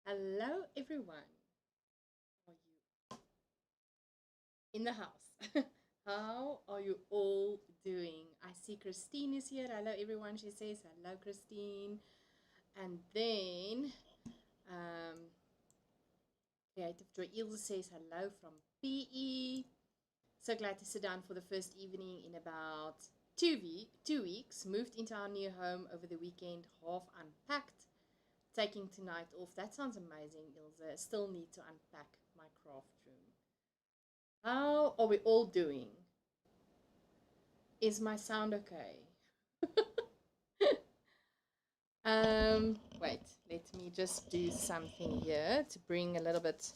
Hello, everyone. Are you in the house? How are you all doing? I see Christine is here. Hello, everyone. She says, hello, Christine. And then Creative Joy Ilse says, hello from PE. So glad to sit down for the first evening in about 2 weeks. Moved into our new home over the weekend, half unpacked. Taking tonight off. That sounds amazing, Ilse. Still need to unpack my craft room. How are we all doing? Is my sound okay? Wait, let me just do something here to bring a little bit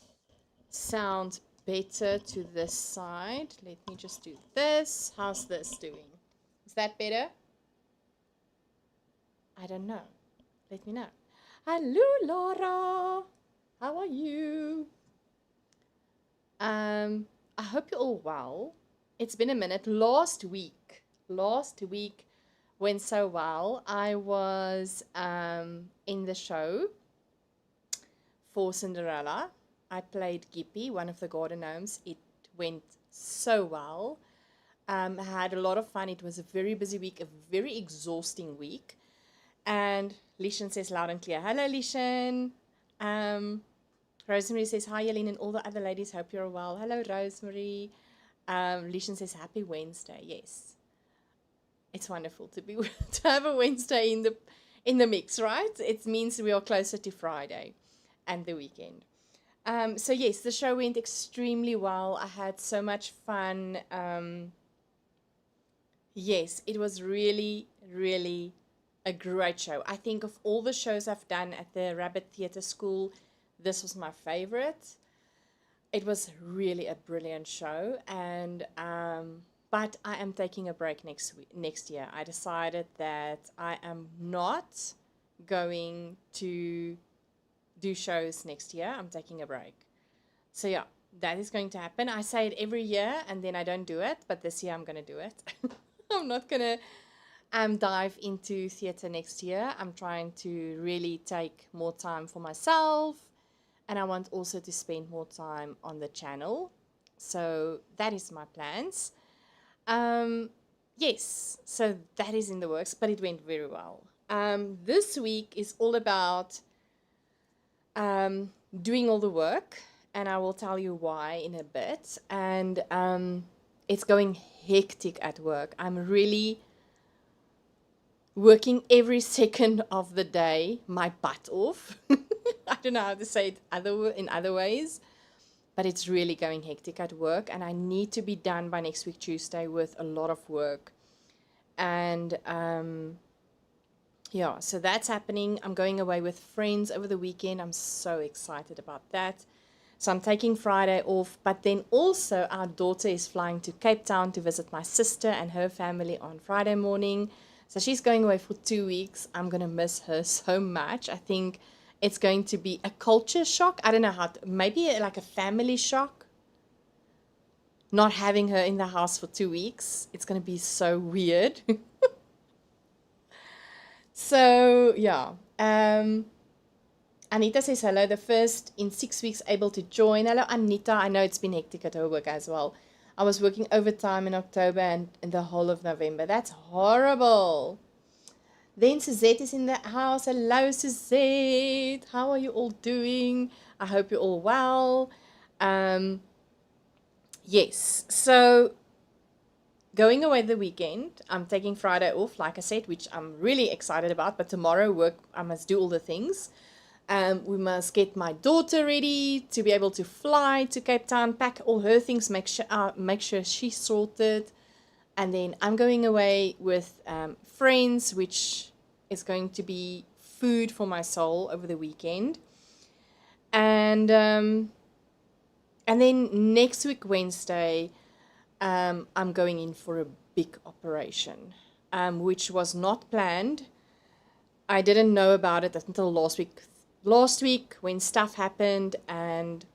sound better to this side. Let me just do this. How's this doing? Is that better? I don't know. Let me know. Hello, Laura. How are you? I hope you're all well. It's been a minute. Last week went so well. I was in the show for Cinderella. I played Gippy, one of the garden gnomes. It went so well. I had a lot of fun. It was a very busy week, a very exhausting week. And Lishan says loud and clear, hello, Lishan. Rosemary says, hi, Jalene, and all the other ladies. Hope you're well. Hello, Rosemary. Lishan says, happy Wednesday. Yes. It's wonderful to be to have a Wednesday in the mix, right? It means we are closer to Friday and the weekend. So yes, the show went extremely well. I had so much fun. Yes, it was really, really a great show. I think of all the shows I've done at the Rabbit Theatre School, this was my favorite. It was really a brilliant show, and but I am taking a break next year. I decided that I am not going to do shows next year. I'm taking a break. So yeah, that is going to happen. I say it every year and then I don't do it, but this year I'm going to do it. I'm not going to dive into theatre next year. I'm trying to really take more time for myself, and I want also to spend more time on the channel. So that is my plans. Yes, so that is in the works, but it went very well. This week is all about doing all the work, and I will tell you why in a bit. And it's going hectic at work. I'm really working every second of the day, my butt off. I don't know how to say it in other ways, but it's really going hectic at work, and I need to be done by next week Tuesday with a lot of work. And yeah, so that's happening. I'm going away with friends over the weekend. I'm so excited about that. So I'm taking Friday off, but then also our daughter is flying to Cape Town to visit my sister and her family on Friday morning. So she's going away for 2 weeks. I'm going to miss her so much. I think it's going to be a culture shock. I don't know how to, maybe like a family shock. Not having her in the house for 2 weeks. It's going to be so weird. So, yeah. Anita says hello. The first in 6 weeks able to join. Hello, Anita. I know it's been hectic at her work as well. I was working overtime in October and the whole of November. That's horrible. Then Suzette is in the house. Hello, Suzette. How are you all doing? I hope you're all well. Yes, so going away the weekend. I'm taking Friday off, like I said, which I'm really excited about. But tomorrow work, I must do all the things. We must get my daughter ready to be able to fly to Cape Town, pack all her things, make sure she's sorted. And then I'm going away with friends, which is going to be food for my soul over the weekend. And then next week, Wednesday, I'm going in for a big operation, which was not planned. I didn't know about it until last week when stuff happened, and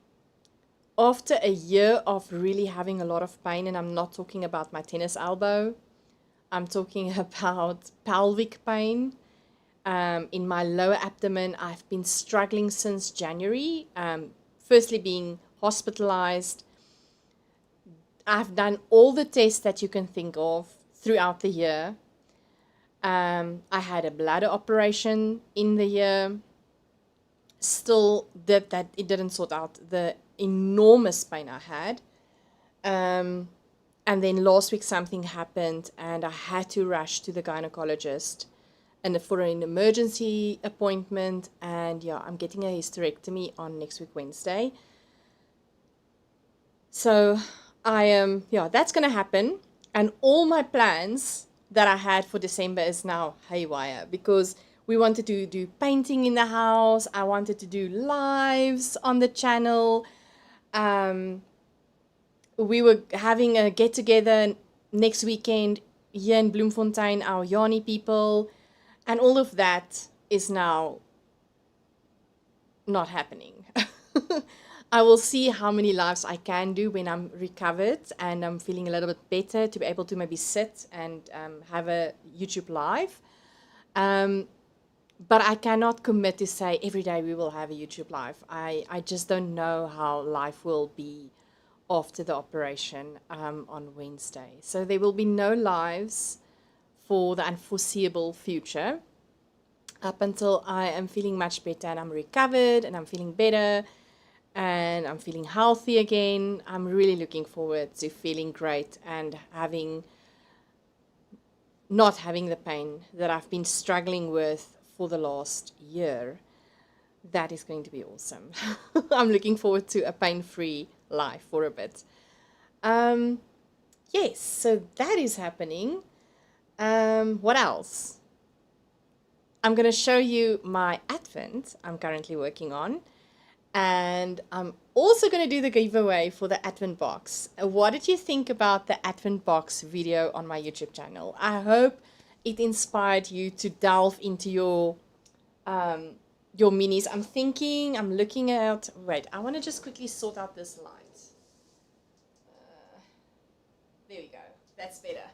after a year of really having a lot of pain, and I'm not talking about my tennis elbow, I'm talking about pelvic pain. in my lower abdomen. I've been struggling since January, firstly being hospitalized. I've done all the tests that you can think of throughout the year. I had a bladder operation in the year. Still did that, it didn't sort out the enormous pain I had. And then last week something happened and I had to rush to the gynecologist and for an emergency appointment. And yeah, I'm getting a hysterectomy on next week, Wednesday. So I am, yeah, that's going to happen. And all my plans that I had for December is now haywire because we wanted to do painting in the house. I wanted to do lives on the channel. We were having a get-together next weekend here in Bloemfontein, our Yarny people, and all of that is now not happening. I will see how many lives I can do when I'm recovered and I'm feeling a little bit better to be able to maybe sit and have a YouTube live. But I cannot commit to say every day we will have a YouTube live. I just don't know how life will be after the operation on Wednesday. So there will be no lives for the unforeseeable future up until I am feeling much better and I'm recovered and I'm feeling better and I'm feeling healthy again. I'm really looking forward to feeling great and not having the pain that I've been struggling with for the last year. That is going to be awesome. I'm looking forward to a pain-free life for a bit. Yes, so that is happening. What else? I'm going to show you my Advent I'm currently working on. And I'm also going to do the giveaway for the Advent box. What did you think about the Advent box video on my YouTube channel? I hope it inspired you to delve into your minis. I'm looking at, wait, I want to just quickly sort out this light. There we go, that's better.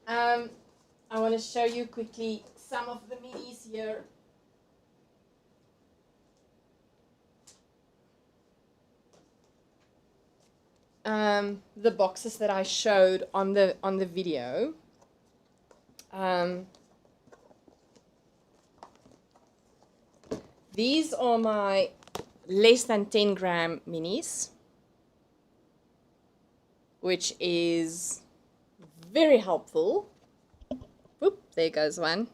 I want to show you quickly some of the minis here. The boxes that I showed on the video. These are my less than 10 gram minis, which is very helpful. Whoop, there goes one.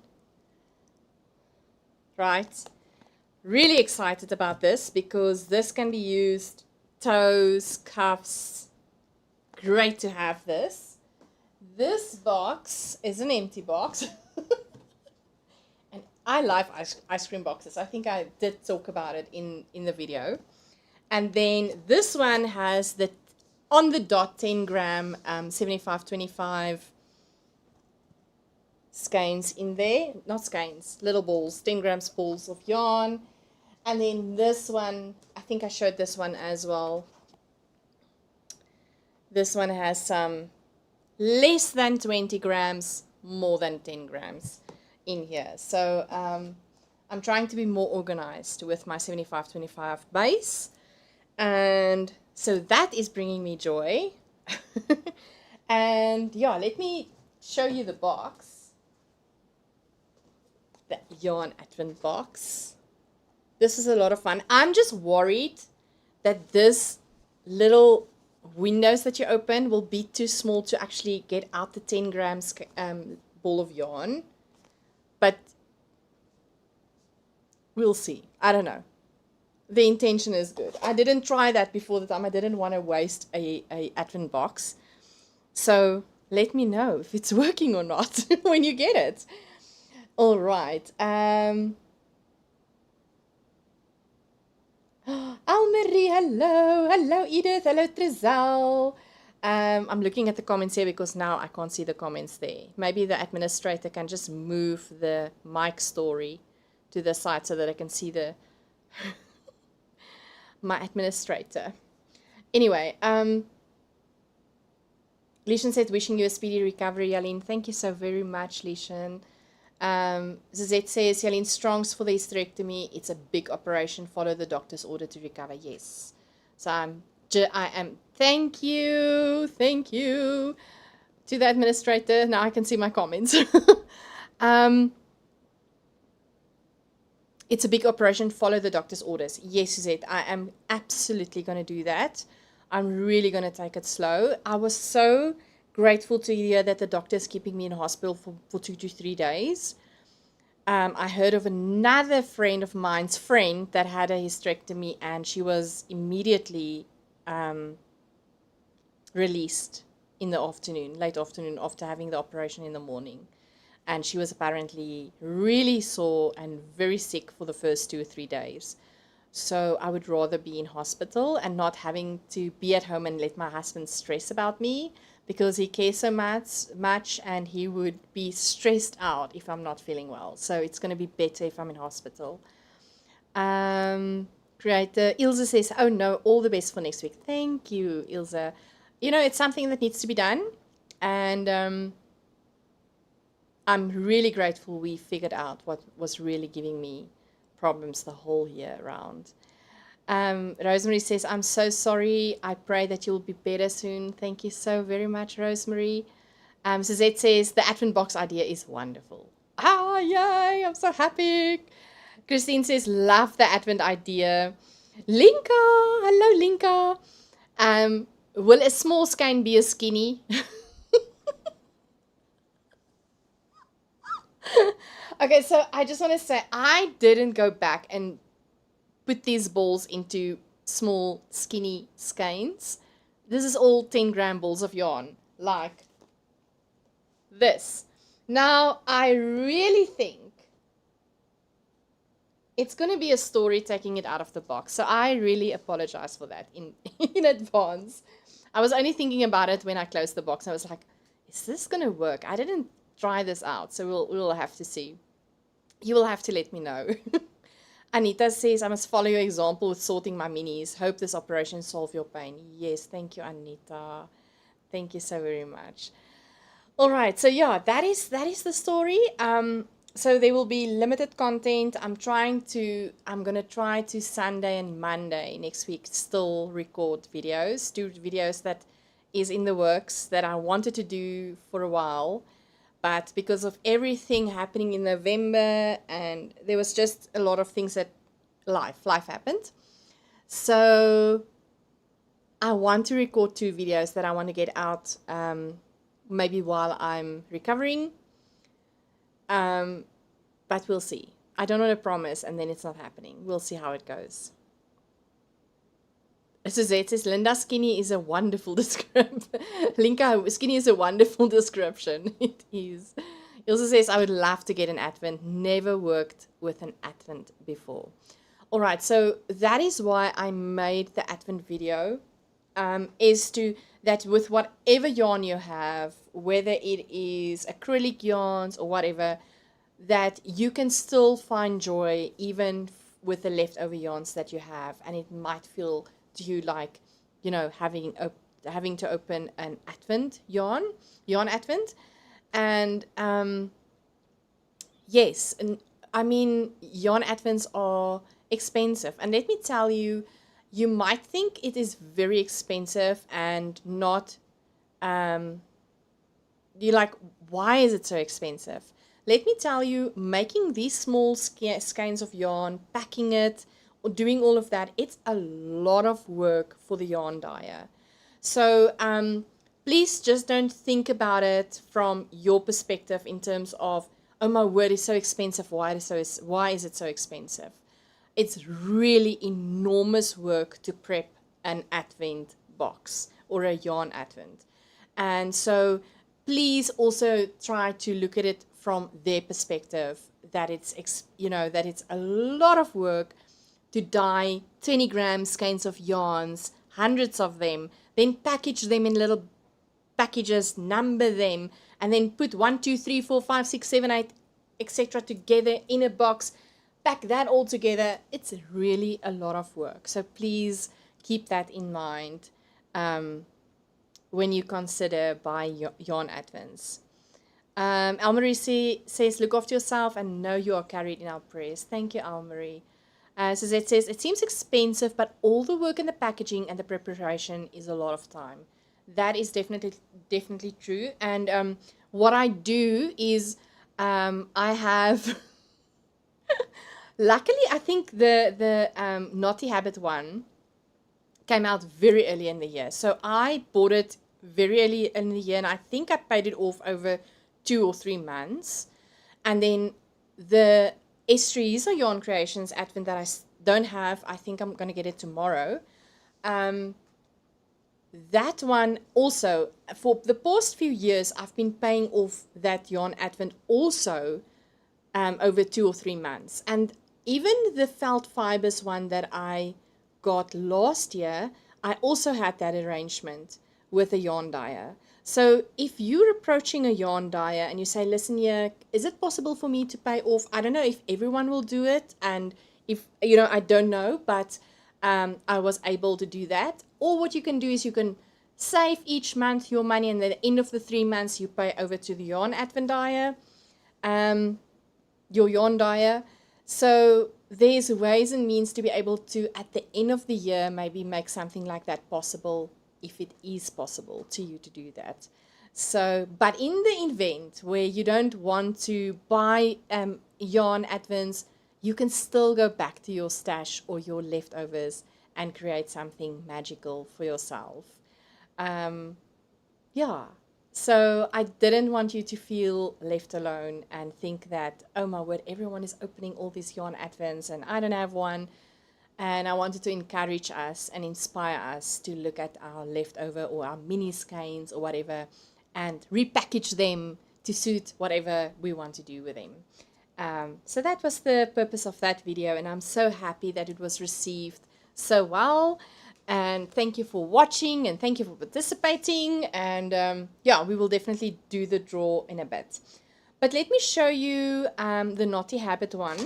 Right. Really excited about this because this can be used toes, cuffs. Great to have this. This box is an empty box. And I love ice cream boxes. I think I did talk about it in the video. And then this one has the on the dot 10 gram 75-25 skeins in there. Not skeins, little balls, 10 grams balls of yarn. And then this one, I think I showed this one as well. This one has some less than 20 grams, more than 10 grams in here. So I'm trying to be more organized with my 75-25 base. And so that is bringing me joy. And yeah, let me show you the box. The yarn Advent box. This is a lot of fun. I'm just worried that this little windows that you open will be too small to actually get out the 10 grams ball of yarn. But we'll see. I don't know. The intention is good. I didn't try that before the time. I didn't want to waste a Advent box. So let me know if it's working or not when you get it. All right. Almarie, hello. Hello, Edith. Hello, Trizelle. I'm looking at the comments here because now I can't see the comments there. Maybe the administrator can just move the mic story to the side so that I can see the my administrator. Anyway, Lishan said, wishing you a speedy recovery, Jalene. Thank you so very much, Lishan. Zazette says, Jalene, strongs for the hysterectomy. It's a big operation. Follow the doctor's order to recover. Yes. So thank you to the administrator. Now I can see my comments. It's a big operation. Follow the doctor's orders. Yes, Suzette, I am absolutely going to do that. I'm really going to take it slow. I was so grateful to hear that the doctor is keeping me in hospital for 2 to 3 days. I heard of another friend of mine's friend that had a hysterectomy, and she was immediately released in the afternoon, late afternoon, after having the operation in the morning. And she was apparently really sore and very sick for the first 2 or 3 days. So I would rather be in hospital and not having to be at home and let my husband stress about me, because he cares so much and he would be stressed out if I'm not feeling well. So it's going to be better if I'm in hospital. Creator Ilse says, oh no, all the best for next week. Thank you, Ilse. You know, it's something that needs to be done. And I'm really grateful we figured out what was really giving me problems the whole year round. Rosemary says, I'm so sorry. I pray that you'll be better soon. Thank you so very much, Rosemary. Suzette says, the Advent box idea is wonderful. Ah, yay, I'm so happy. Christine says, love the Advent idea. Linka, hello, Linka. Will a small skein be a skinny? Okay, so I just want to say, I didn't go back and put these balls into small skinny skeins. This is all 10-gram balls of yarn, like this. Now, I really think it's going to be a story taking it out of the box. So I really apologize for that in advance. I was only thinking about it when I closed the box. I was like, is this going to work? I didn't try this out, so we'll have to see. You will have to let me know. Anita says, I must follow your example with sorting my minis. Hope this operation solve your pain. Yes, thank you, Anita. Thank you so very much. All right, so yeah, that is the story. So there will be limited content. I'm going to try to Sunday and Monday next week still record videos, do videos that is in the works that I wanted to do for a while. But because of everything happening in November, and there was just a lot of things that life happened. So I want to record 2 videos that I want to get out maybe while I'm recovering. But we'll see. I don't want to promise and then it's not happening. We'll see how it goes. Suzette says, Linda, skinny is a wonderful description. Linka, skinny is a wonderful description. It is. He also says, I would love to get an Advent. Never worked with an Advent before. All right, so that is why I made the Advent video, is to that with whatever yarn you have, whether it is acrylic yarns or whatever, that you can still find joy even with the leftover yarns that you have, and it might feel to you like, you know, having to open an Advent yarn Advent. And yes, and I mean, yarn Advents are expensive, and let me tell you, you might think it is very expensive and not you're like, why is it so expensive? Let me tell you, making these small skeins of yarn, packing it, or doing all of that, it's a lot of work for the yarn dyer. So please just don't think about it from your perspective in terms of, oh my word, it's so expensive. Why is it so expensive? It's really enormous work to prep an Advent box or a yarn Advent. And so please also try to look at it from their perspective, that it's a lot of work to dye 20-gram skeins of yarns, hundreds of them, then package them in little packages, number them, and then put 1, 2, 3, 4, 5, 6, 7, 8, etc. together in a box, pack that all together. It's really a lot of work. So please keep that in mind when you consider buying yarn Advents. Almarie says, look after yourself and know you are carried in our prayers. Thank you, Almarie. Suzette says, it seems expensive, but all the work in the packaging and the preparation is a lot of time. That is definitely true. And what I do is I have, luckily, I think the Naughty Habit one came out very early in the year. So I bought it very early in the year, and I think I paid it off over 2 or 3 months. And then the Estrees or Yarn Creations Advent that I don't have, I think I'm going to get it tomorrow. That one also, for the past few years, I've been paying off that Yarn Advent also over 2 or 3 months. And even the felt fibers one that I got last year, I also had that arrangement with a yarn dyer. So if you're approaching a yarn dyer and you say, listen here, is it possible for me to pay off? I don't know if everyone will do it, and if, you know, I don't know, but I was able to do that. Or what you can do is you can save each month your money, and at the end of the 3 months you pay over to the yarn advent dyer, your yarn dyer. So there's ways and means to be able to, at the end of the year, maybe make something like that possible, if it is possible to you to do that. So, but in the event where you don't want to buy yarn advents, you can still go back to your stash or your leftovers and create something magical for yourself. Yeah. So I didn't want you to feel left alone and think that, oh my word, everyone is opening all these yarn advents and I don't have one. And I wanted to encourage us and inspire us to look at our leftover or our mini skeins or whatever and repackage them to suit whatever we want to do with them. So that was the purpose of that video, and I'm so happy that it was received so well. And thank you for watching, and thank you for participating. And yeah, we will definitely do the draw in a bit. But let me show you the Naughty Habit one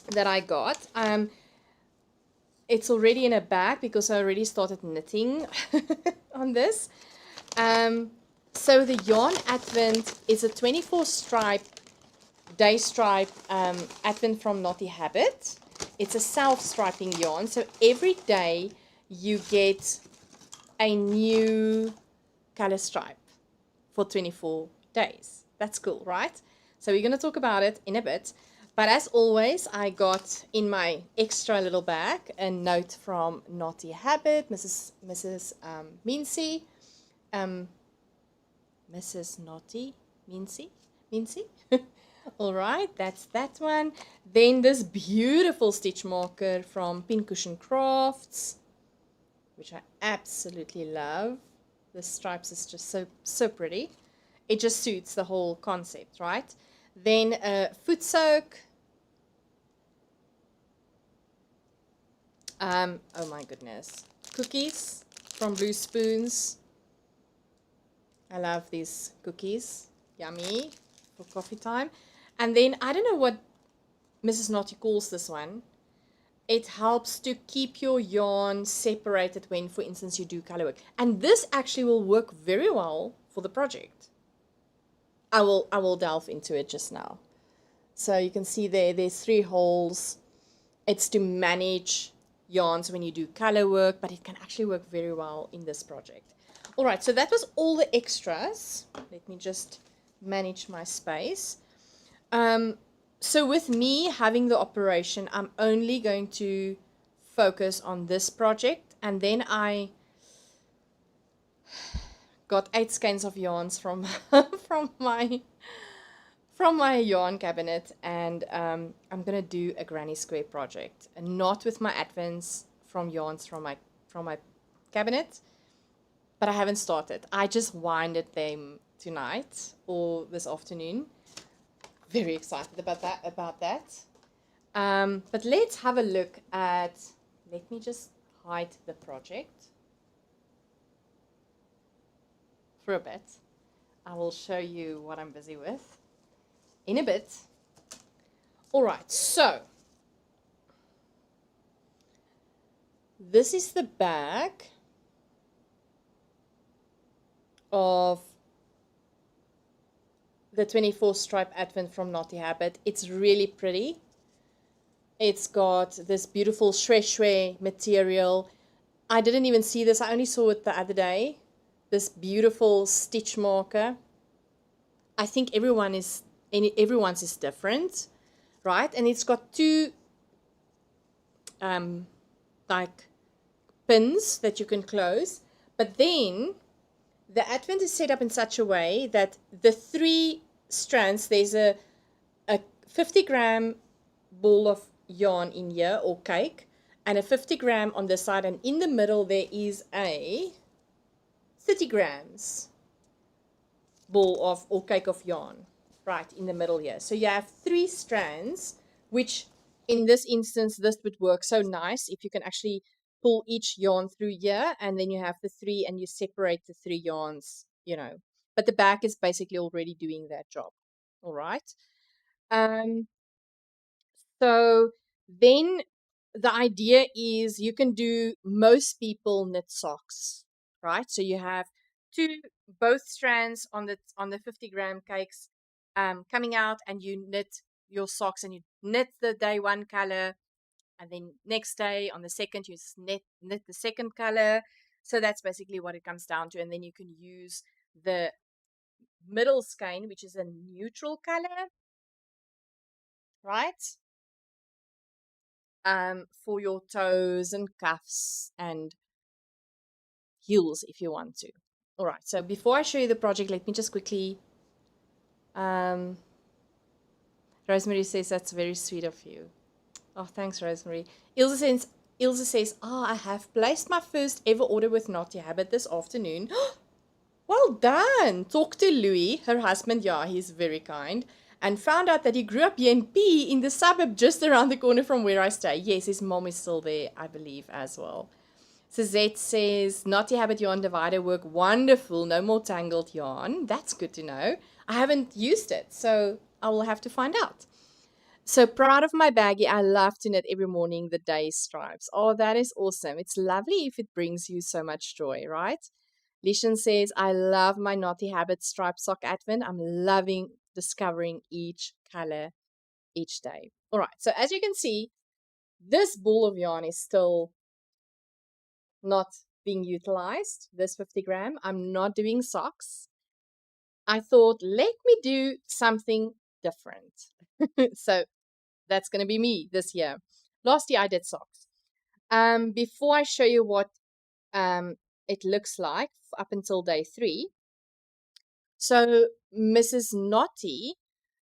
that I got. It's already in a bag because I already started knitting on this. So the Yarn Advent is a 24 stripe, day stripe Advent from Naughty Habit. It's a self-striping yarn. So every day you get a new color stripe for 24 days. That's cool, right? So we're going to talk about it in a bit. But as always, I got in my extra little bag a note from Naughty Habit, Mrs. Mincy, Mrs. Naughty Mincy. All right, that's that one. Then this beautiful stitch marker from Pincushion Crafts, which I absolutely love. The stripes is just so pretty. It just suits the whole concept, right? Then foot soak. Oh my goodness. Cookies from Blue Spoons. I love these cookies. Yummy for coffee time. And then, I don't know what Mrs. Naughty calls this one. It helps to keep your yarn separated when, for instance, you do color work. And this actually will work very well for the project. I will delve into it just now. So you can see there's 3 holes. It's to manage yarns when you do color work, but it can actually work very well in this project. All right, so that was all the extras. Let me just manage my space. So with me having the operation, I'm only going to focus on this project, and then I got 8 skeins of yarns from from my yarn cabinet, and I'm gonna do a granny square project, and not with my advents from yarns from my cabinet, but I haven't started. I just winded them tonight or this afternoon. Very excited about that. But let's have a look at, let me just hide the project for a bit. I will show you what I'm busy with in a bit. All right, so this is the back the 24 stripe advent from Naughty Habit. It's really pretty. It's got this beautiful shwe material. I didn't even see this. I only saw it the other day. This beautiful stitch marker. I think everyone's is different, right? And it's got two like pins that you can close. But then the advent is set up in such a way that the 3 strands, there's a 50-gram ball of yarn in here, or cake, and a 50-gram on the side, and in the middle there is a 30 grams ball of, or cake of yarn, right in the middle here. So you have 3 strands, which in this instance, this would work so nice if you can actually pull each yarn through here, and then you have the 3 and you separate the 3 yarns, you know. But the back is basically already doing that job. All right. So then the idea is you can do, most people knit socks, right? So you have both strands on the 50-gram cakes coming out, and you knit your socks, and you knit the day 1 color, and then next day on the second you knit the second color. So that's basically what it comes down to. And then you can use the middle skein, which is a neutral color, right? For your toes and cuffs and heels if you want to. All right, so before I show you the project, let me just quickly, Rosemary says that's very sweet of you. Oh, thanks, Rosemary. Ilse says, I have placed my first ever order with Naughty Habit this afternoon. Well done. Talk to Louis, her husband. Yeah, he's very kind. And found out that he grew up here in the suburb just around the corner from where I stay. Yes, his mom is still there, I believe, as well. Suzette says, Naughty Habit yarn divider work wonderful. No more tangled yarn. That's good to know. I haven't used it, so I will have to find out. So proud of my baggie. I love to knit every morning the day stripes. Oh, that is awesome. It's lovely if it brings you so much joy, right? Lishan says, I love my Naughty Habit stripe sock advent. I'm loving discovering each color each day. All right, so as you can see, this ball of yarn is still not being utilized, this 50-gram. I'm not doing socks. I thought, let me do something different. So that's going to be me this year. Last year I did socks. Before I show you what it looks like up until day 3, so Mrs. Naughty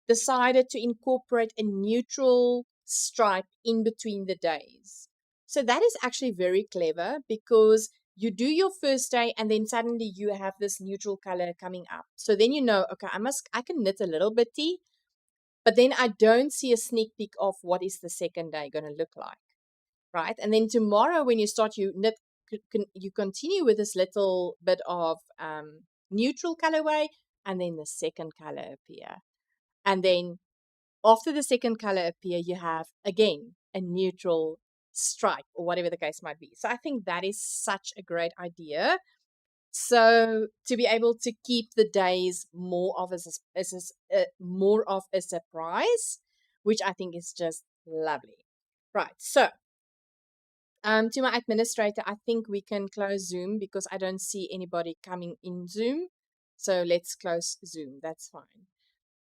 decided to incorporate a neutral stripe in between the days. So that is actually very clever, because you do your first day and then suddenly you have this neutral color coming up. So then you know, okay, I can knit a little bitty, but then I don't see a sneak peek of what is the second day going to look like, right? And then tomorrow when you start, you continue with this little bit of neutral colorway, and then the second color appear. And then after the second color appear, you have, again, a neutral stripe or whatever the case might be. So I think that is such a great idea. So to be able to keep the days more of a surprise, which I think is just lovely. Right, so to my administrator, I think we can close Zoom because I don't see anybody coming in Zoom. So let's close Zoom. That's fine.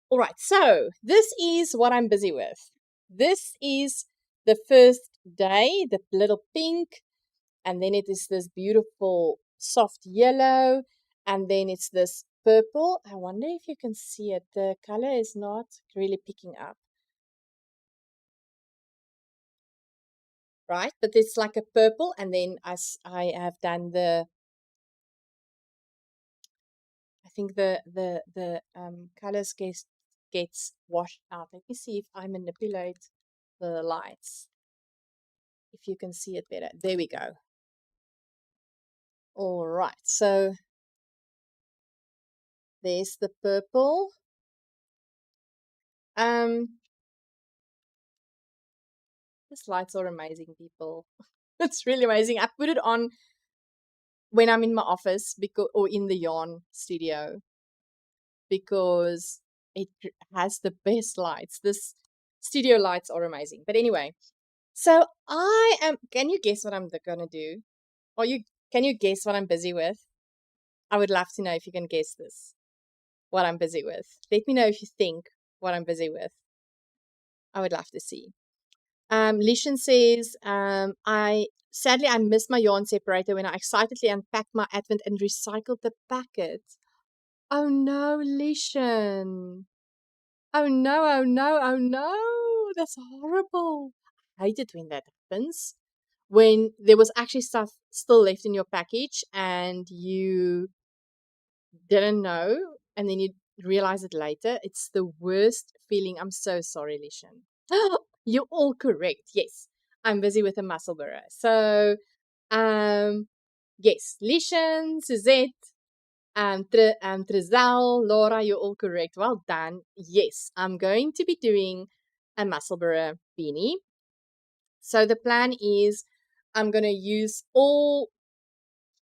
All right, so this is what I'm busy with. This is the first day, the little pink, and then it is this beautiful soft yellow, and then it's this purple. I wonder if you can see it. The color is not really picking up. Right, but it's like a purple, and then I have done the, I think the colors gets washed out. Let me see if I manipulate the lights, if you can see it better. There we go. All right, so there's the purple. These lights are amazing, people. It's really amazing. I put it on when I'm in my office or in the yarn studio, because it has the best lights. This studio lights are amazing. But anyway, so can you guess what I'm going to do? Or can you guess what I'm busy with? I would love to know if you can guess this, what I'm busy with. Let me know if you think what I'm busy with. I would love to see. Lishan says, sadly I missed my yarn separator when I excitedly unpacked my Advent and recycled the packet. Oh no, Lishan. Oh no, oh no, oh no. That's horrible. I hate it when that happens. When there was actually stuff still left in your package and you didn't know and then you realize it later. It's the worst feeling. I'm so sorry, Lishan. You're all correct. Yes. I'm busy with a muscle burr. So, yes, Lishan, Suzette, Trizal, Laura, you're all correct. Well done. Yes, I'm going to be doing a muscle burr beanie. So the plan is I'm going to use all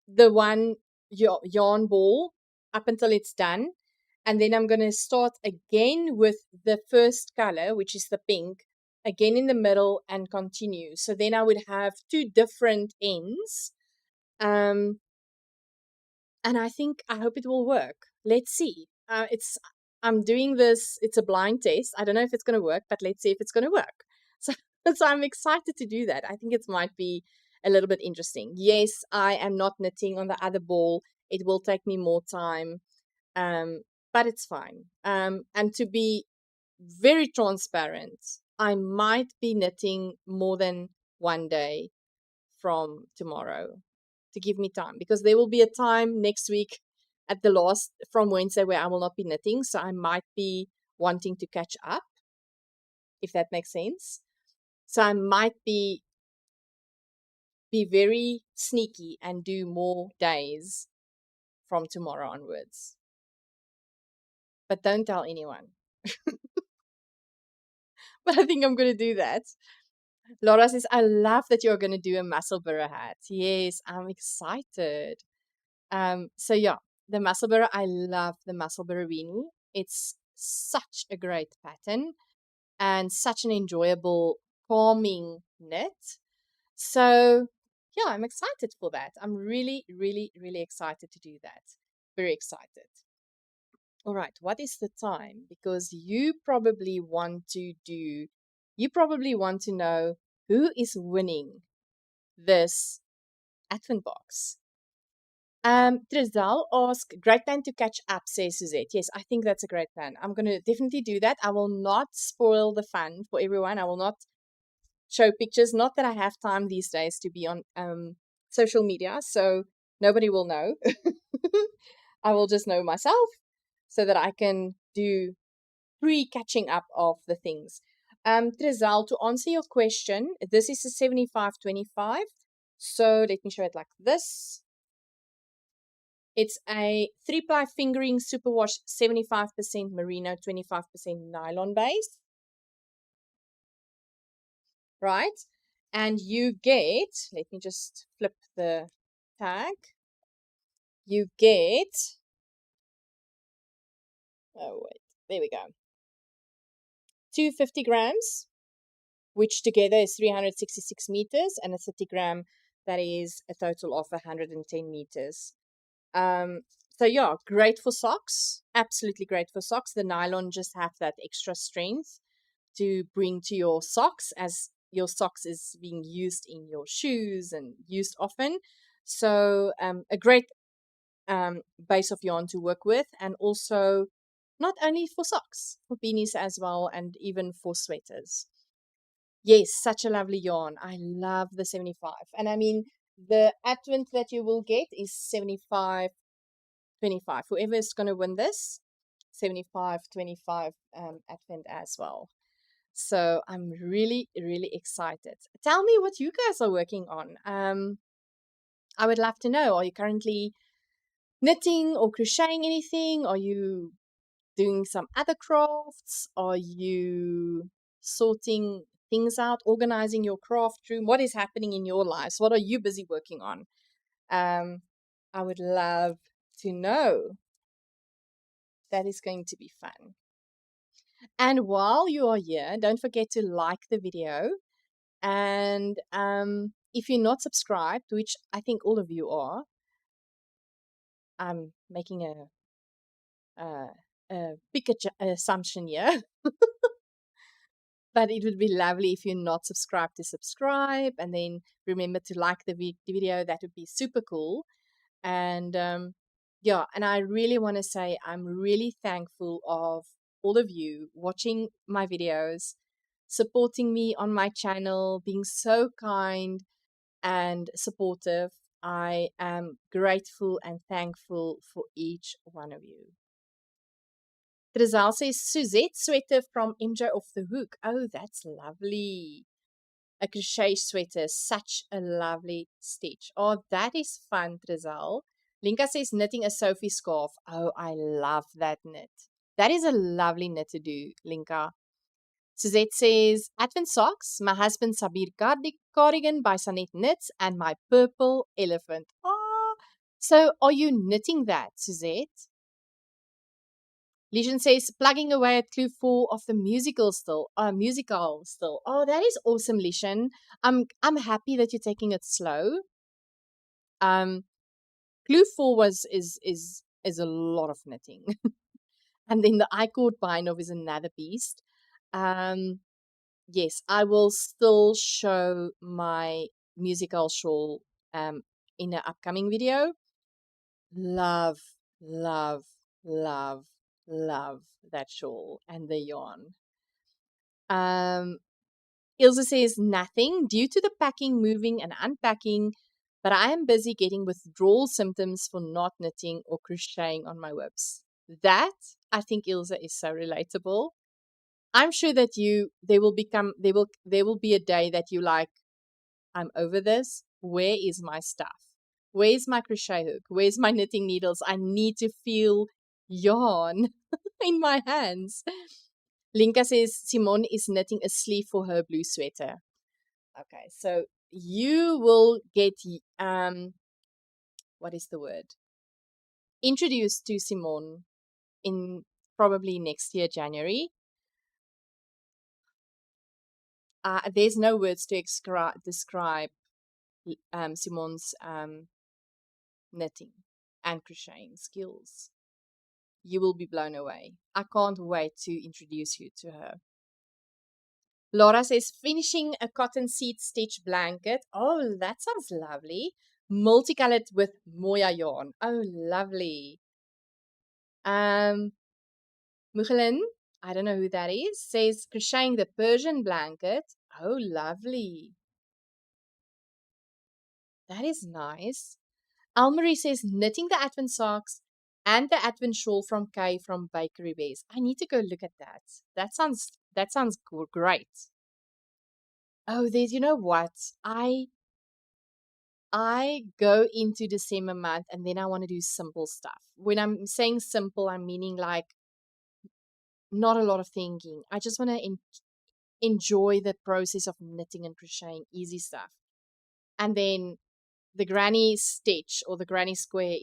the one yarn ball up until it's done. And then I'm going to start again with the first color, which is the pink, again in the middle and continue. So then I would have two different ends. And I hope it will work. Let's see. I'm doing this. It's a blind test. I don't know if it's going to work, but let's see if it's going to work. So I'm excited to do that. I think it might be a little bit interesting. Yes, I am not knitting on the other ball. It will take me more time, but it's fine. And to be very transparent, I might be knitting more than one day from tomorrow to give me time, because there will be a time next week at the last from Wednesday where I will not be knitting. So I might be wanting to catch up, if that makes sense. So I might be very sneaky and do more days from tomorrow onwards. But don't tell anyone. But I think I'm going to do that. Laura says, I love that you're going to do a muscle burr hat. Yes, I'm excited. So yeah, the muscle burr, I love the muscle burr weenie. It's such a great pattern and such an enjoyable, calming knit. So yeah, I'm excited for that. I'm really, really, really excited to do that. Very excited. All right, what is the time? Because you probably want to know who is winning this Advent box. Trizal asked, great plan to catch up, says Suzette. Yes, I think that's a great plan. I'm going to definitely do that. I will not spoil the fun for everyone. I will not show pictures. Not that I have time these days to be on social media, so nobody will know. I will just know myself so that I can do pre-catching up of the things. Trizal, to answer your question, this is a 75-25. So let me show it like this. It's a 3-ply fingering superwash, 75% merino, 25% nylon base. Right? And you get, let me just flip the tag. You get, oh wait, there we go. 250 grams, which together is 366 meters, and a 30 gram, that is a total of 110 meters. So yeah, great for socks. Absolutely great for socks. The nylon just have that extra strength to bring to your socks, as your socks is being used in your shoes and used often. So a great base of yarn to work with, and also not only for socks, for beanies as well, and even for sweaters. Yes, such a lovely yarn. I love the 75. And I mean, the Advent that you will get is 75-25. Whoever is going to win this, 75-25 Advent as well. So I'm really, really excited. Tell me what you guys are working on. I would love to know. Are you currently knitting or crocheting anything? Are you doing some other crafts? Are you sorting things out, organizing your craft room? What is happening in your lives? What are you busy working on? I would love to know. That is going to be fun. And while you are here, don't forget to like the video. And if you're not subscribed, which I think all of you are, I'm making a big assumption here. But it would be lovely if you're not subscribed to subscribe, and then remember to like the video. That would be super cool. And yeah, and I really want to say I'm really thankful of all of you watching my videos, supporting me on my channel, being so kind and supportive. I am grateful and thankful for each one of you. Trizal says, Suzette sweater from MJ Off the Hook. Oh, that's lovely. A crochet sweater, such a lovely stitch. Oh, that is fun, Trizal. Linka says, knitting a Sophie scarf. Oh, I love that knit. That is a lovely knit to do, Linka. Suzette says, Advent socks, my husband Sabir cardigan by Sanet Knits, and my purple elephant. Oh, so are you knitting that, Suzette? Legion says, plugging away at clue 4 of the musical still. Oh, that is awesome, Legion. I'm happy that you're taking it slow. Clue 4 is a lot of knitting. And then the I-cord bind-off is another beast. Yes, I will still show my musical shawl in an upcoming video. Love, love, love, love that shawl and the yarn. Ilse says nothing due to the packing, moving, and unpacking, but I am busy getting withdrawal symptoms for not knitting or crocheting on my whips. That, I think, Ilse, is so relatable. I'm sure that there will be a day that you like, I'm over this. Where is my stuff? Where's my crochet hook? Where's my knitting needles? I need to feel yarn in my hands. Linka says Simone is knitting a sleeve for her blue sweater. Okay, so you will get what is the word? Introduced to Simone in probably next year, January. There's no words to describe Simone's knitting and crocheting skills. You will be blown away. I can't wait to introduce you to her. Laura says, finishing a cotton seed stitch blanket. Oh, that sounds lovely. Multicolored with Moya yarn. Oh, lovely. Mughalen, I don't know who that is, says, crocheting the Persian blanket. Oh, lovely. That is nice. Almarie says, knitting the Advent socks and the Advent shawl from Kay from Bakery Bears. I need to go look at that. That sounds great. Oh, you know what? I go into December month and then I want to do simple stuff. When I'm saying simple, I'm meaning like not a lot of thinking. I just want to enjoy the process of knitting and crocheting, easy stuff. And then the granny stitch or the granny square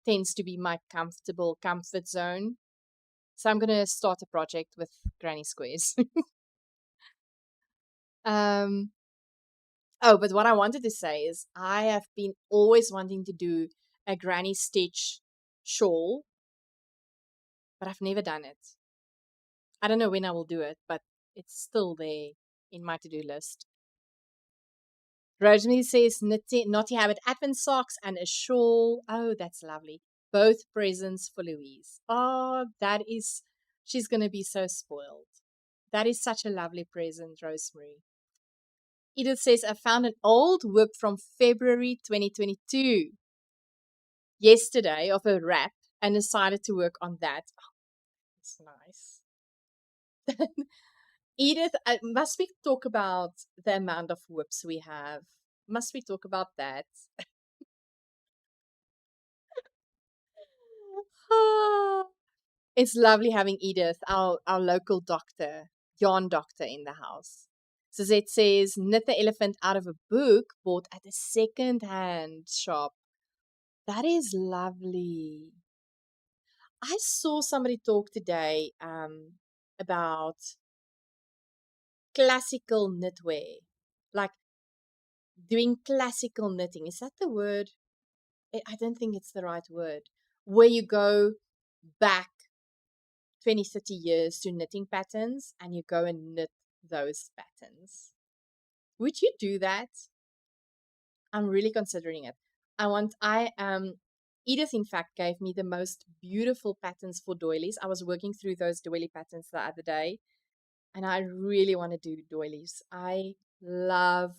tends to be my comfort zone. So I'm going to start a project with granny squares. Oh, but what I wanted to say is I have been always wanting to do a granny stitch shawl, but I've never done it. I don't know when I will do it, but it's still there in my to-do list. Rosemary says Naughty Habit Advent socks and a shawl. Oh, that's lovely. Both presents for Louise. Oh, she's going to be so spoiled. That is such a lovely present, Rosemary. Edith says, I found an old whip from February 2022 yesterday of a wrap and decided to work on that. Oh, it's nice. Edith, must we talk about the amount of whips we have? Must we talk about that? It's lovely having Edith, our local doctor, yarn doctor, in the house. Suzette says, knit the elephant out of a book bought at a second-hand shop. That is lovely. I saw somebody talk today about classical knitwear, like doing classical knitting. Is that the word? I don't think it's the right word. Where you go back 20, 30 years to knitting patterns and you go and knit those patterns. Would you do that? I'm really considering it. Edith, in fact, gave me the most beautiful patterns for doilies. I was working through those doily patterns the other day, and I really want to do doilies. I love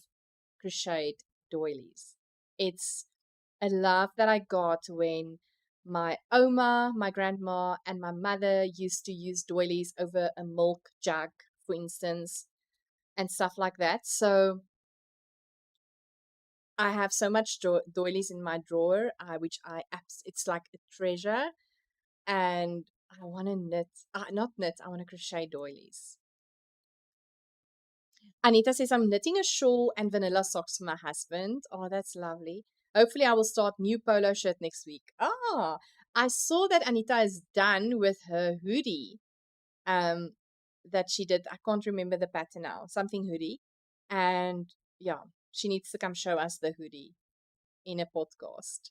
crocheted doilies. It's a love that I got when my Oma, my grandma, and my mother used to use doilies over a milk jug, for instance, and stuff like that. So I have so much doilies in my drawer, it's like a treasure, and I want to knit, not knit, I want to crochet doilies. Anita says, I'm knitting a shawl and vanilla socks for my husband. Oh, that's lovely. Hopefully, I will start new polo shirt next week. Ah, I saw that Anita is done with her hoodie that she did. I can't remember the pattern now. Something hoodie. And yeah, she needs to come show us the hoodie in a podcast.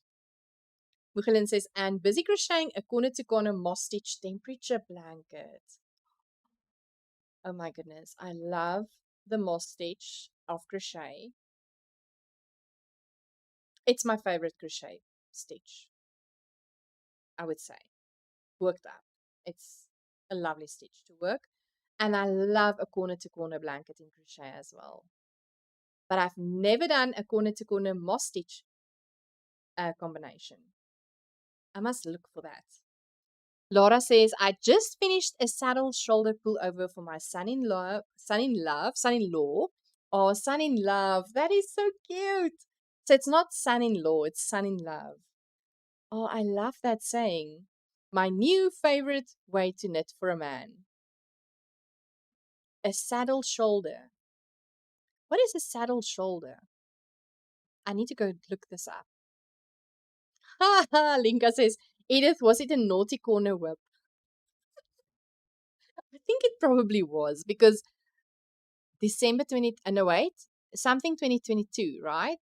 Mughelin says, and busy crocheting a corner-to-corner moss stitch temperature blanket. Oh my goodness. I love the moss stitch of crochet. It's my favorite crochet stitch, I would say. Worked up. It's a lovely stitch to work. And I love a corner-to-corner blanket in crochet as well. But I've never done a corner-to-corner moss stitch combination. I must look for that. Laura says, I just finished a saddle shoulder pullover for my son-in-law, or son-in-love. That is so cute. So it's not son-in-law, it's son-in-love. Oh, I love that saying. My new favorite way to knit for a man. A saddle shoulder. What is a saddle shoulder? I need to go look this up. Ha ha, Linka says, Edith, was it a naughty corner whip? I think it probably was because December 20, no wait, something 2022, right?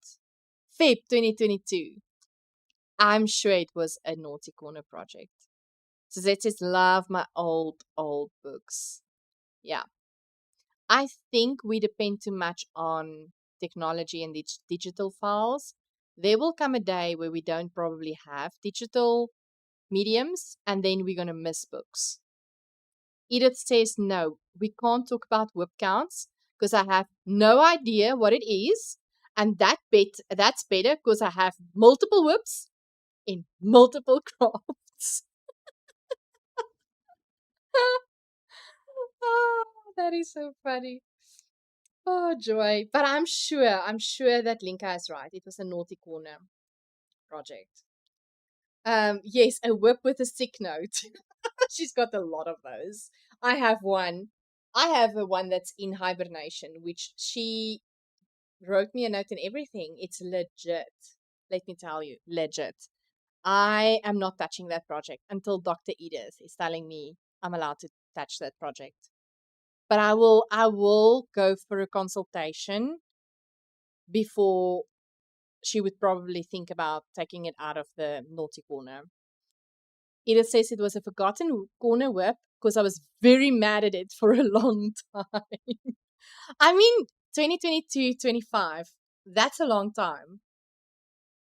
Feb 2022. I'm sure it was a naughty corner project. So that says, love my old books. Yeah. I think we depend too much on technology and digital files. There will come a day where we don't probably have digital mediums, and then we're going to miss books. Edith says, no, we can't talk about whip counts because I have no idea what it is. And that's better because I have multiple whips in multiple crafts. Oh, that is so funny. Oh, joy. But I'm sure that Linka is right. It was a naughty corner project. Yes, a whip with a sick note. She's got a lot of those. I have one. I have a one that's in hibernation, which she wrote me a note and everything. It's legit. Let me tell you, legit. I am not touching that project until Dr. Edith is telling me I'm allowed to touch that project. But I will go for a consultation before she would probably think about taking it out of the naughty corner. Edith says it was a forgotten corner whip because I was very mad at it for a long time. I mean, 2022, 25, that's a long time.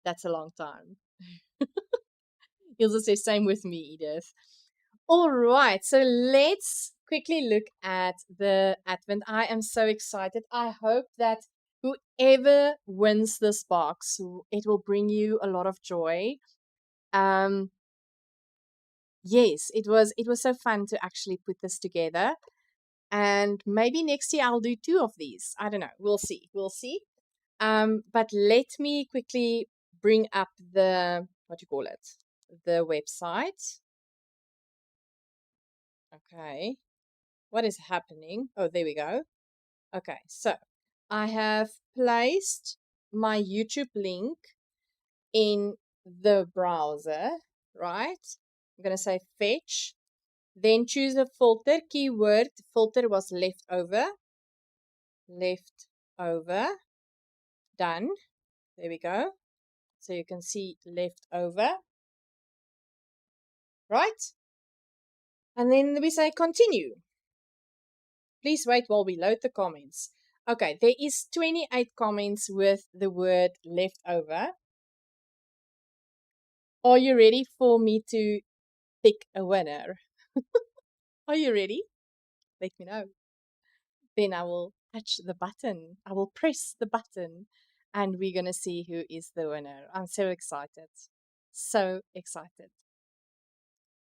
That's a long time. Ilse says, same with me, Edith. All right, so let's quickly look at the Advent. I am so excited. I hope that whoever wins this box, it will bring you a lot of joy. Yes, it was so fun to actually put this together. And maybe next year I'll do 2 of these. I don't know. We'll see. But let me quickly bring up the, what do you call it? The website. Okay. What is happening? Oh, there we go. Okay. So I have placed my YouTube link in the browser, right? I'm going to say fetch. Then choose a filter. Keyword filter was leftover. Leftover. Done. There we go. So you can see leftover. Right? And then we say continue. Please wait while we load the comments. Okay, there is 28 comments with the word leftover. Are you ready for me to pick a winner? Are you ready? Let me know. Then I will touch the button. I will press the button and we're going to see who is the winner. I'm so excited. So excited.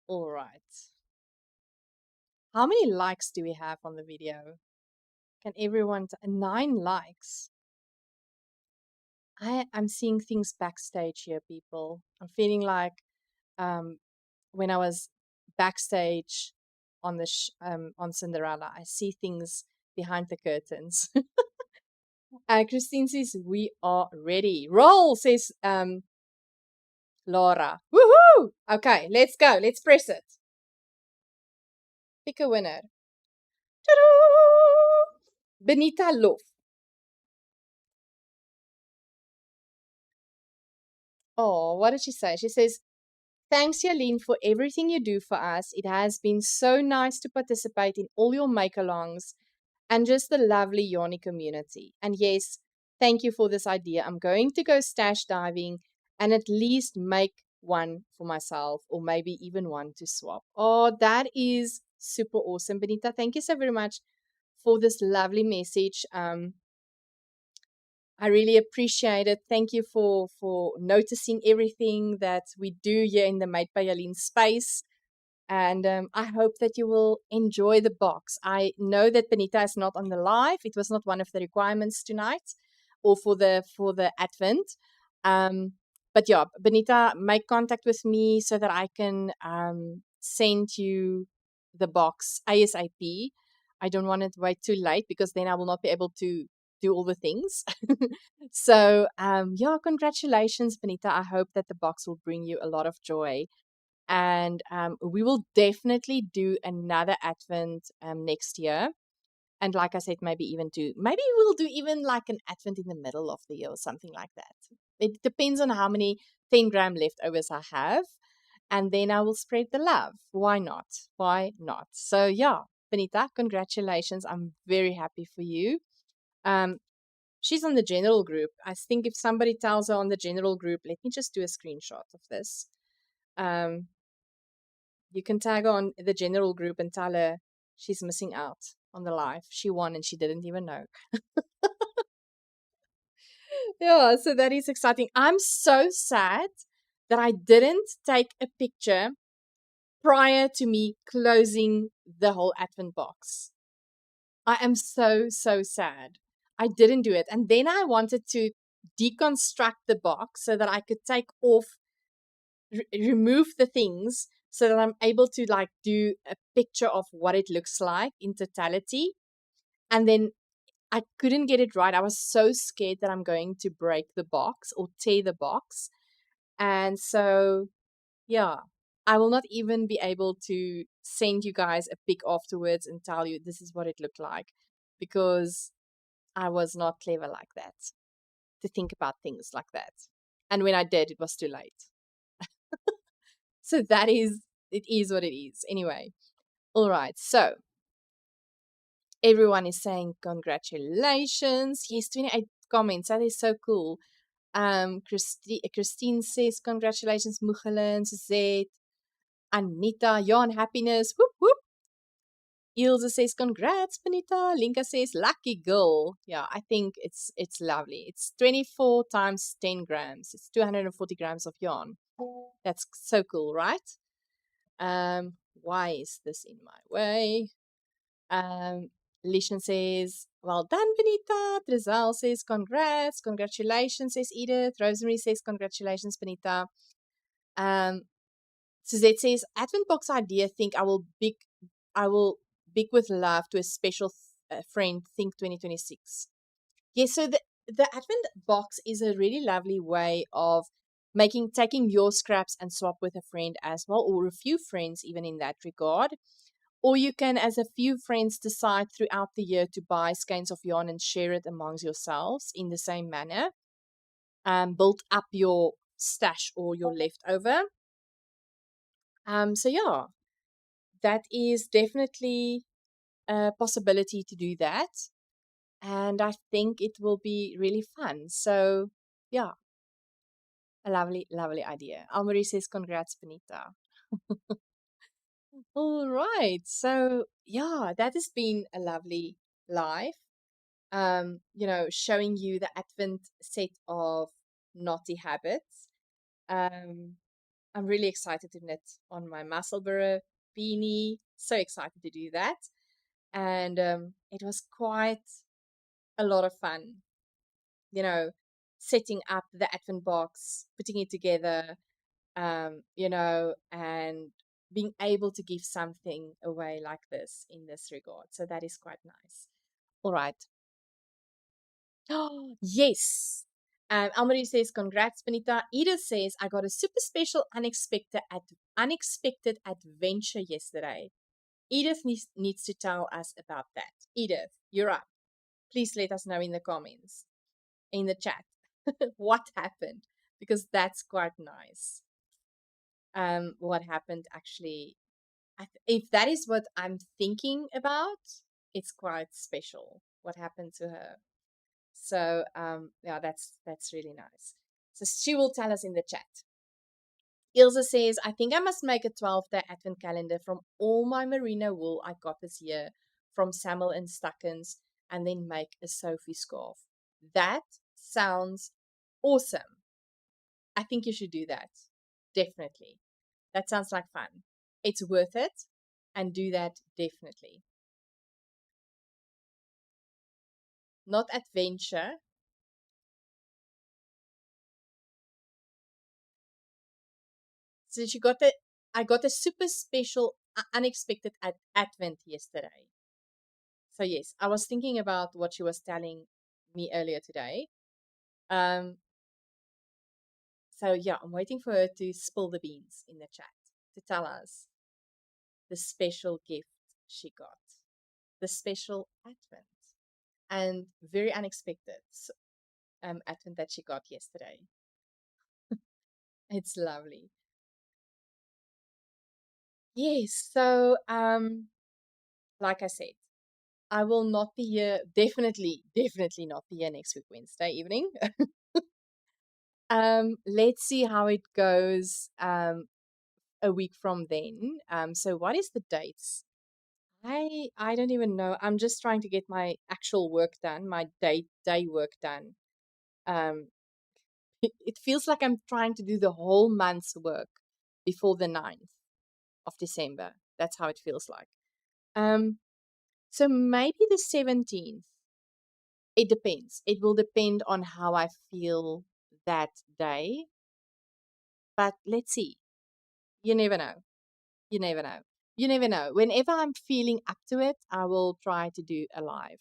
All right. How many likes do we have on the video? Can everyone... 9 likes. I'm seeing things backstage here, people. I'm feeling like when I was backstage on the on Cinderella, I see things behind the curtains. Christine says we are ready. Roll, says Laura. Woohoo! Okay, let's go. Let's press it. Pick a winner. Ta-da! Benita Lof. Oh, what did she say? She says, thanks, Jalene, for everything you do for us. It has been so nice to participate in all your make-alongs and just the lovely Yoni community. And yes, thank you for this idea. I'm going to go stash diving and at least make one for myself or maybe even one to swap. Oh, that is super awesome. Benita, thank you so very much for this lovely message. I really appreciate it. Thank you for noticing everything that we do here in the Made by Jalene space. And I hope that you will enjoy the box. I know that Benita is not on the live. It was not one of the requirements tonight or for the Advent. But yeah, Benita, make contact with me so that I can send you the box ASAP. I don't want it to wait too late because then I will not be able to do all the things. So yeah, congratulations, Benita. I hope that the box will bring you a lot of joy. And we will definitely do another Advent next year. And like I said, maybe we'll do even like an Advent in the middle of the year or something like that. It depends on how many 10-gram leftovers I have. And then I will spread the love. Why not? Why not? So yeah, Benita, congratulations. I'm very happy for you. She's on the general group. I think if somebody tells her on the general group, let me just do a screenshot of this. You can tag her on the general group and tell her she's missing out on the live. She won and she didn't even know. Yeah, so that is exciting. I'm so sad that I didn't take a picture prior to me closing the whole Advent box. I am so sad. I didn't do it. And then I wanted to deconstruct the box so that I could take off, remove the things so that I'm able to like do a picture of what it looks like in totality. And then I couldn't get it right. I was so scared that I'm going to break the box or tear the box. And so, yeah, I will not even be able to send you guys a pic afterwards and tell you this is what it looked like because I was not clever like that to think about things like that. And when I did, it was too late. So it is what it is. Anyway, all right. So everyone is saying congratulations. Yes, 28 comments. That is so cool. Christine says congratulations, Mughelin, Zed, Anita, Jan, happiness. Whoop whoop. Ilse says congrats, Benita. Linka says lucky girl. Yeah, I think it's lovely. It's 24 times 10 grams. It's 240 grams of yarn. That's so cool, right? Why is this in my way? Lishan says, well done, Benita. Trizal says, congrats. Congratulations, says Edith. Rosemary says, congratulations, Benita. Suzette says, Advent box idea, think I will big with love to a special friend, think 2026. Yes, so the Advent box is a really lovely way of taking your scraps and swap with a friend as well, or a few friends even in that regard. Or you can, as a few friends, decide throughout the year to buy skeins of yarn and share it amongst yourselves in the same manner. Build up your stash or your leftover. So yeah, that is definitely a possibility to do that. And I think it will be really fun. So yeah, a lovely, lovely idea. Almarie says, congrats, Benita. All right. So yeah, that has been a lovely live. Showing you the Advent set of naughty habits. I'm really excited to knit on my Musselburgh beanie. So excited to do that. And it was quite a lot of fun, setting up the Advent box, putting it together, and being able to give something away like this in this regard. So that is quite nice. All right. Oh, yes. Almarie says, congrats, Benita. Edith says, I got a super special unexpected adventure yesterday. Edith needs to tell us about that. Edith, you're up. Please let us know in the comments, in the chat, what happened, because that's quite nice. What happened actually, if that is what I'm thinking about, it's quite special what happened to her. So yeah, that's really nice. So she will tell us in the chat. Ilse says, I think I must make a 12-day Advent calendar from all my merino wool I got this year from Samuel and Stuckens, and then make a Sophie scarf. That sounds awesome. I think you should do that. Definitely. That sounds like fun. It's worth it, and do that definitely. Not adventure. So I got a super special, unexpected Advent yesterday. So yes, I was thinking about what she was telling me earlier today. So yeah, I'm waiting for her to spill the beans in the chat to tell us the special gift she got, the special Advent, and very unexpected Advent that she got yesterday. It's lovely. Yes, so like I said, I will not be here, definitely not be here next week, Wednesday evening. Let's see how it goes a week from then. So what is the dates? I don't even know. I'm just trying to get my actual work done, my day work done. Um, it feels like I'm trying to do the whole month's work before the 9th of December. That's how it feels like. So maybe the 17th. It depends. It will depend on how I feel that day. But let's see. You never know. You never know. You never know. Whenever I'm feeling up to it, I will try to do a live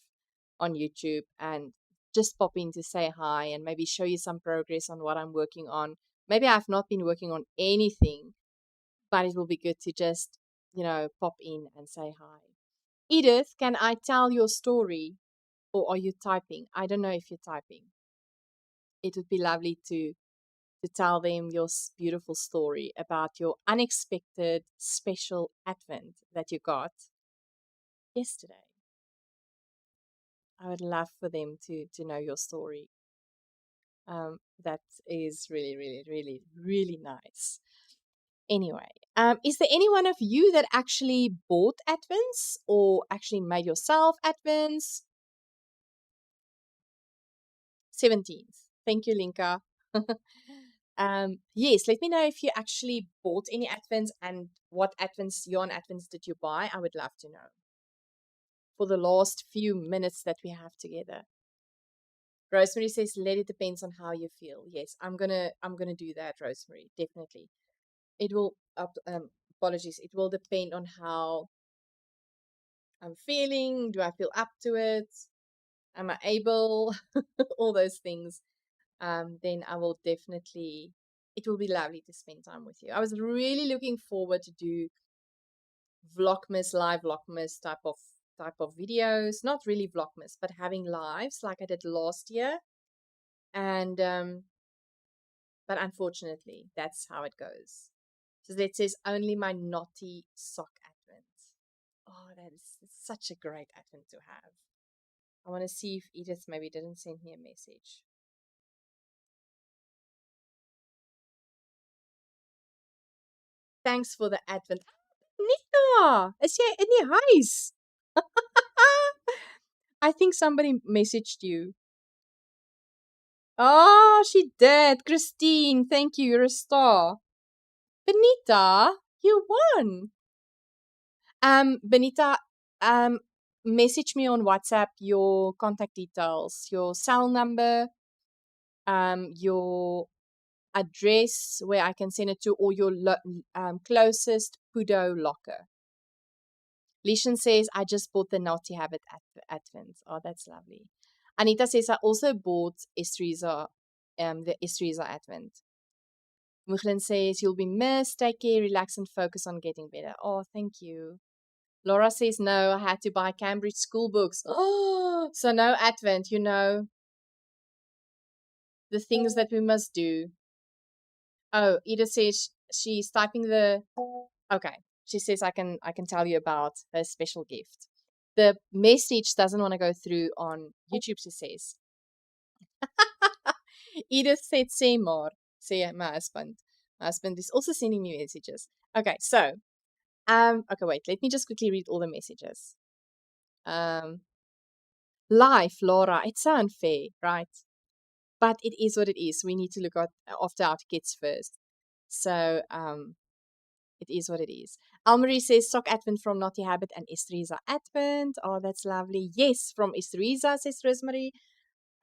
on YouTube and just pop in to say hi and maybe show you some progress on what I'm working on. Maybe I've not been working on anything, but it will be good to just, pop in and say hi. Edith, can I tell your story, or are you typing? I don't know if you're typing. It would be lovely to tell them your beautiful story about your unexpected special Advent that you got yesterday. I would love for them to know your story. That is really, really, really, really nice. Anyway, is there any one of you that actually bought Advents or actually made yourself Advents? 17th. Thank you, Linka. Yes, let me know if you actually bought any Advents and what yarn Advents did you buy. I would love to know for the last few minutes that we have together. Rosemary says, let it depends on how you feel. Yes, I'm gonna do that, Rosemary. Definitely. It will apologies. It will depend on how I'm feeling. Do I feel up to it? Am I able? All those things. Then I will definitely it will be lovely to spend time with you. I was really looking forward to do Vlogmas, live Vlogmas type of videos. Not really Vlogmas, but having lives like I did last year. And but unfortunately, that's how it goes. So that says only my naughty sock advent. Oh, that is such a great advent to have. I want to see if Edith maybe didn't send me a message. Thanks for the advent. Nita, is jy in die huis? I think somebody messaged you. Oh, she did. Christine, thank you. You're a star. Benita, you won. Benita, message me on WhatsApp your contact details, your cell number, your address where I can send it to, or your closest Pudo locker. Lishan says, I just bought the Naughty Habit Advent. Oh, that's lovely. Anita says, I also bought Estreza, the Estreza Advent. Mughlin says, you'll be missed. Take care, relax, and focus on getting better. Oh, thank you. Laura says, no, I had to buy Cambridge school books. Oh, so no Advent, the things that we must do. Oh, Edith says she's typing the, okay. She says, I can tell you about her special gift. The message doesn't want to go through on YouTube, she says. Edith said, say more. Say my husband. My husband is also sending me messages. Okay, so, okay, wait. Let me just quickly read all the messages. Life, Laura. It's so unfair, right? But it is what it is. We need to look after our kids first. So, it is what it is. Almarie says, Sock Advent from Naughty Habit and Estreza Advent. Oh, that's lovely. Yes, from Estreza, says Rosemary.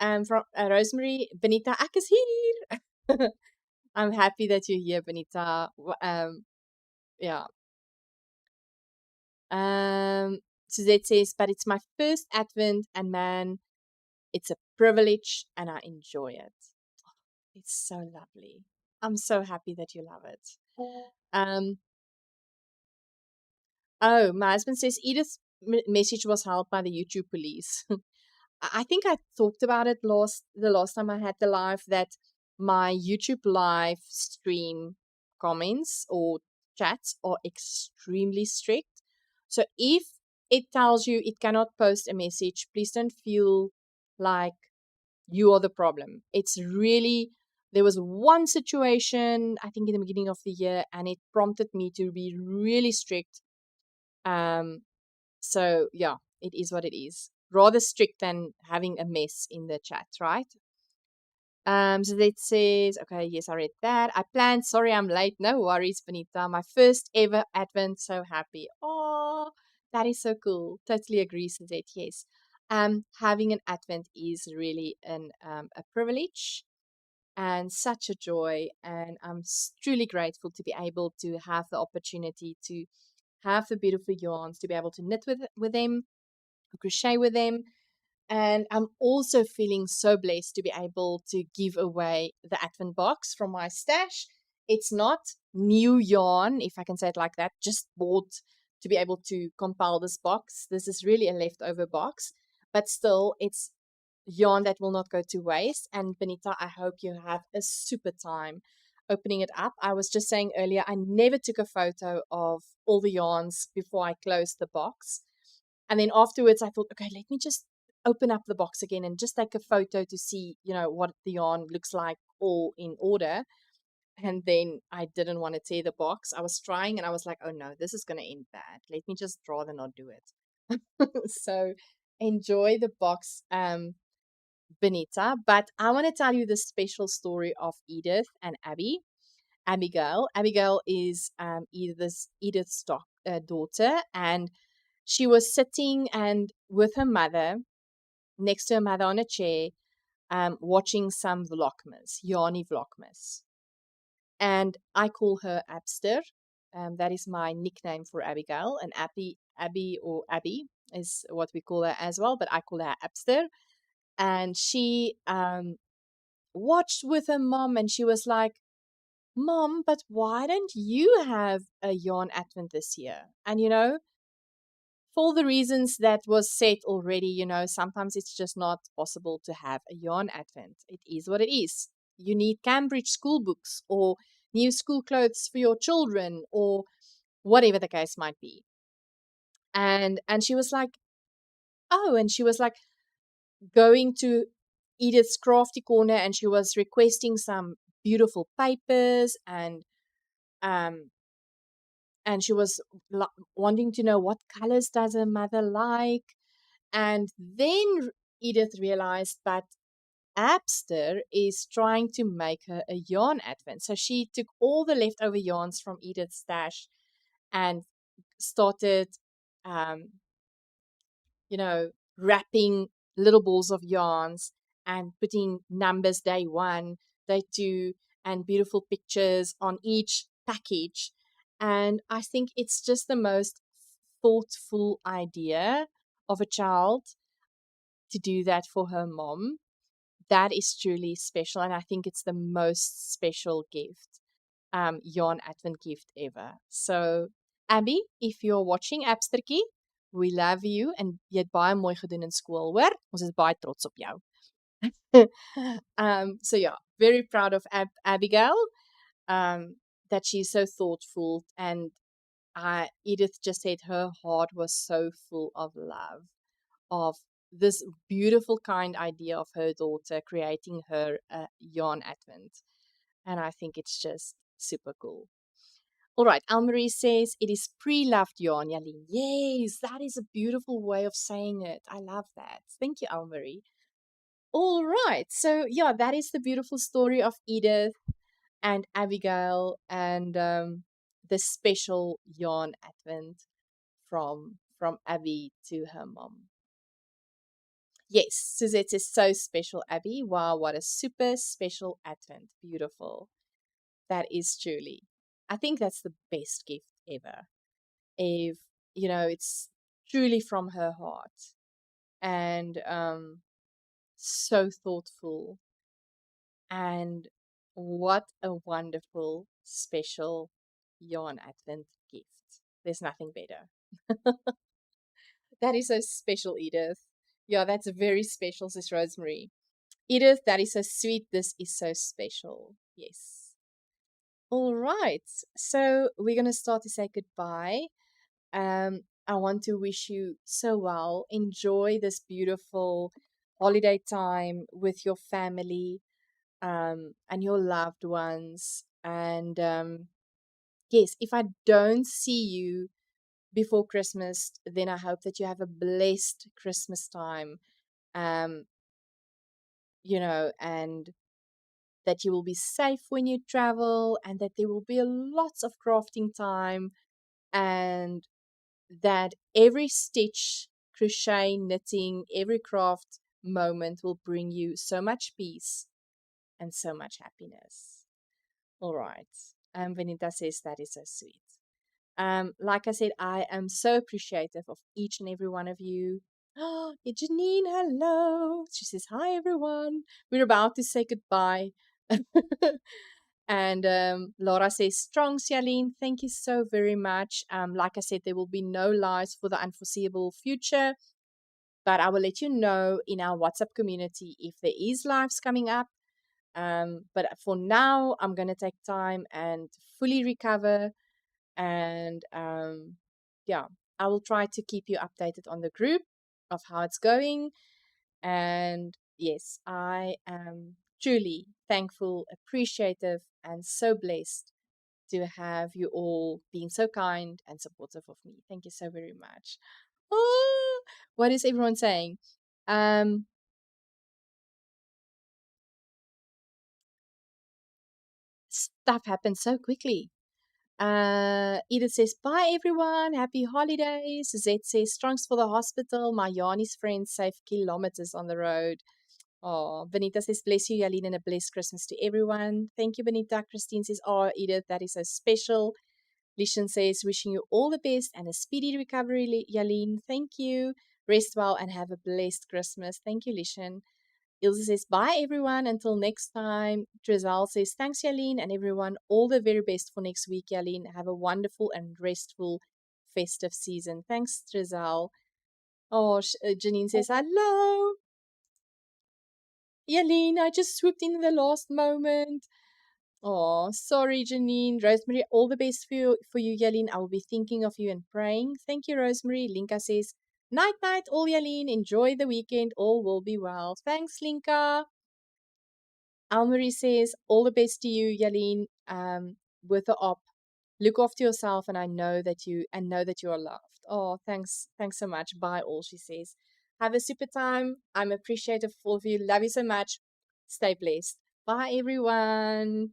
From Rosemary, Benita, ek is here. I'm happy that you're here, Benita. Yeah. Suzette says, but it's my first Advent, and man, it's a privilege, and I enjoy it. It's so lovely. I'm so happy that you love it. Oh, my husband says Edith's message was held by the YouTube police. I think I talked about it the last time I had the live, that my YouTube live stream comments or chats are extremely strict. So if it tells you it cannot post a message, please don't feel like you are the problem. It's really, there was one situation, I think in the beginning of the year, and it prompted me to be really strict. So yeah, it is what it is. Rather strict than having a mess in the chat, right? So that says, okay, yes, I read that. I planned, sorry I'm late. No worries, Benita. My first ever Advent, so happy. Oh, that is so cool. Totally agree, Suzette, yes. Having an Advent is really a privilege and such a joy. And I'm truly grateful to be able to have the opportunity to have the beautiful yarns, to be able to knit with them, crochet with them. And I'm also feeling so blessed to be able to give away the Advent box from my stash. It's not new yarn, if I can say it like that, just bought to be able to compile this box. This is really a leftover box, but still it's yarn that will not go to waste. And Benita, I hope you have a super time opening it up. I was just saying earlier, I never took a photo of all the yarns before I closed the box. And then afterwards I thought, okay, let me just open up the box again and just take a photo to see, what the yarn looks like all in order. And then I didn't want to tear the box. I was trying and I was like, oh no, this is going to end bad. Let me just rather not do it. So enjoy the box, Benita. But I want to tell you the special story of Edith and Abigail. Abigail is Edith's daughter, and she was sitting and with her mother, next to her mother on a chair, watching some vlogmas, Yarny vlogmas. And I call her Abster. That is my nickname for Abigail. And Abby or Abby is what we call her as well, but I call her Abster. And she watched with her mom, and she was like, Mom, but why don't you have a yarn advent this year? And for the reasons that was said already, sometimes it's just not possible to have a yarn advent. It is what it is. You need Cambridge school books or new school clothes for your children or whatever the case might be. And she was like, oh, and she was like going to Edith's crafty corner and she was requesting some beautiful papers um and she was wanting to know what colors does her mother like. And then Edith realized that Abster is trying to make her a yarn advent. So she took all the leftover yarns from Edith's stash and started, um, wrapping little balls of yarns and putting numbers day 1, day 2, and beautiful pictures on each package. And I think it's just the most thoughtful idea of a child to do that for her mom. That is truly special. And I think it's the most special gift, yarn advent gift ever. So, Abby, if you're watching Abstertjie, we love you and jy het baie mooi gedoen in skool, hoor? Ons is baie trots op jou. So yeah, very proud of Abigail, that she's so thoughtful. And Edith just said her heart was so full of love, of this beautiful kind idea of her daughter creating her yarn advent. And I think it's just super cool. All right, Almarie says it is pre-loved yarn, Jalene. Yes, that is a beautiful way of saying it. I love that. Thank you, Almarie. All right, so yeah, that is the beautiful story of Edith and Abigail and the special yarn advent from Abby to her mom. Yes, Suzette is so special, Abby. Wow, what a super special advent. Beautiful. That is truly. I think that's the best gift ever. If, it's truly from her heart and so thoughtful. And what a wonderful, special yarn advent gift. There's nothing better. That is so special, Edith. Yeah, that's very special, says Rosemary. Edith, that is so sweet. This is so special. Yes. All right. So we're going to start to say goodbye. I want to wish you so well. Enjoy this beautiful holiday time with your family and your loved ones. And yes, if I don't see you before Christmas, then I hope that you have a blessed Christmas time. And that you will be safe when you travel and that there will be lots of crafting time and that every stitch, crochet, knitting, every craft moment will bring you so much peace and so much happiness. All right. Vanita says that is so sweet. Like I said, I am so appreciative of each and every one of you. Oh, Janine, hello. She says, hi, everyone. We're about to say goodbye. And Laura says, strong, Jalene. Thank you so very much. Like I said, there will be no lives for the unforeseeable future, but I will let you know in our WhatsApp community if there is lives coming up. But for now, I'm going to take time and fully recover. And yeah, I will try to keep you updated on the group of how it's going. And yes, I am truly thankful, appreciative, and so blessed to have you all being so kind and supportive of me. Thank you so very much. Oh, what is everyone saying? Stuff happens so quickly. Edith says, bye everyone, happy holidays. Zette says, strunks for the hospital. My Yarni's friends save kilometers on the road. Oh, Benita says, bless you, Jalene, and a blessed Christmas to everyone. Thank you, Benita. Christine says, oh, Edith, that is so special. Lishan says, wishing you all the best and a speedy recovery, Jalene. Thank you. Rest well and have a blessed Christmas. Thank you, Lishan. Ilse says, bye everyone. Until next time. Trizal says, thanks, Jalene, and everyone. All the very best for next week, Jalene. Have a wonderful and restful festive season. Thanks, Trizal. Oh, Janine says, hello. Jalene, I just swooped in the last moment. Oh, sorry, Janine. Rosemary, all the best for you, Jalene. I will be thinking of you and praying. Thank you, Rosemary. Linka says, night, night, all Jalene. Enjoy the weekend. All will be well. Thanks, Linka. Almarie says, all the best to you, Jalene, with the op. Look after yourself, and know that you are loved. Oh, thanks so much. Bye, all, she says. Have a super time. I'm appreciative of all of you. Love you so much. Stay blessed. Bye, everyone.